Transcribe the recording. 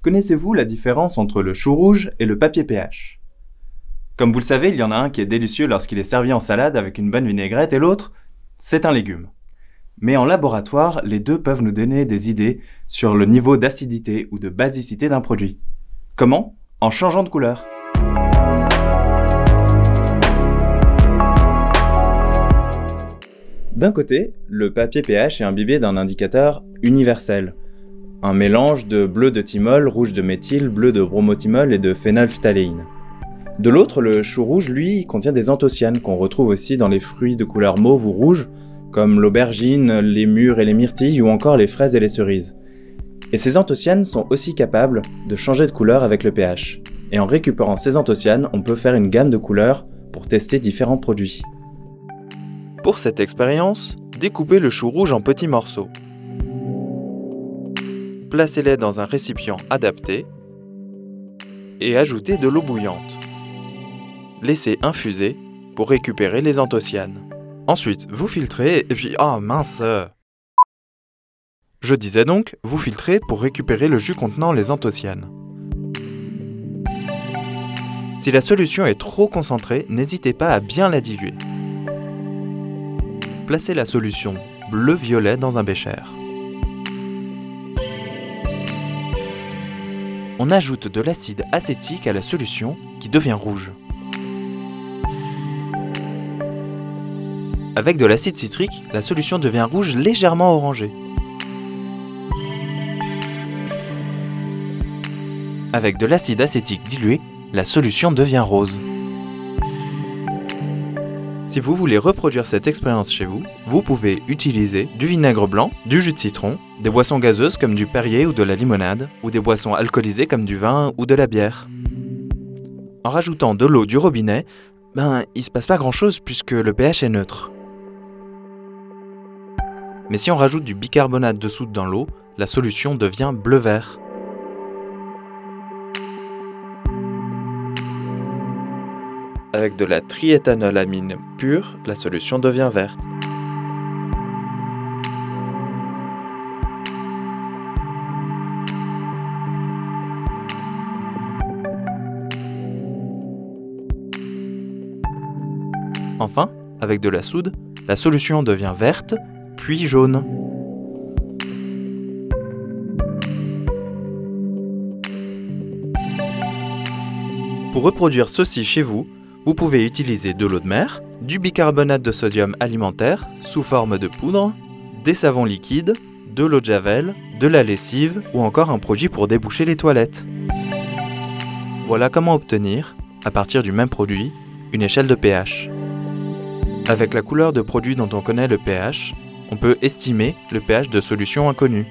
Connaissez-vous la différence entre le chou rouge et le papier pH? Comme vous le savez, il y en a un qui est délicieux lorsqu'il est servi en salade avec une bonne vinaigrette et l'autre, c'est un légume. Mais en laboratoire, les deux peuvent nous donner des idées sur le niveau d'acidité ou de basicité d'un produit. Comment? En changeant de couleur. D'un côté, le papier pH est imbibé d'un indicateur universel. Un mélange de bleu de thymol, rouge de méthyle, bleu de bromothymol et de phénylphthaléine. De l'autre, le chou rouge, lui, contient des anthocyanes qu'on retrouve aussi dans les fruits de couleur mauve ou rouge, comme l'aubergine, les mûres et les myrtilles ou encore les fraises et les cerises. Et ces anthocyanes sont aussi capables de changer de couleur avec le pH. Et en récupérant ces anthocyanes, on peut faire une gamme de couleurs pour tester différents produits. Pour cette expérience, découpez le chou rouge en petits morceaux. Placez-les dans un récipient adapté et ajoutez de l'eau bouillante. Laissez infuser pour récupérer les anthocyanes. Ensuite, vous filtrez et puis... Oh mince! Je disais donc, vous filtrez pour récupérer le jus contenant les anthocyanes. Si la solution est trop concentrée, n'hésitez pas à bien la diluer. Placez la solution bleu-violet dans un bécher. On ajoute de l'acide acétique à la solution qui devient rouge. Avec de l'acide citrique, la solution devient rouge légèrement orangée. Avec de l'acide acétique dilué, la solution devient rose. Si vous voulez reproduire cette expérience chez vous, vous pouvez utiliser du vinaigre blanc, du jus de citron, des boissons gazeuses comme du Perrier ou de la limonade, ou des boissons alcoolisées comme du vin ou de la bière. En rajoutant de l'eau du robinet, il se passe pas grand chose puisque le pH est neutre. Mais si on rajoute du bicarbonate de soude dans l'eau, la solution devient bleu-vert. Avec de la triéthanolamine pure, la solution devient verte. Enfin, avec de la soude, la solution devient verte, puis jaune. Pour reproduire ceci chez vous, vous pouvez utiliser de l'eau de mer, du bicarbonate de sodium alimentaire sous forme de poudre, des savons liquides, de l'eau de javel, de la lessive ou encore un produit pour déboucher les toilettes. Voilà comment obtenir, à partir du même produit, une échelle de pH. Avec la couleur de produit dont on connaît le pH, on peut estimer le pH de solutions inconnues.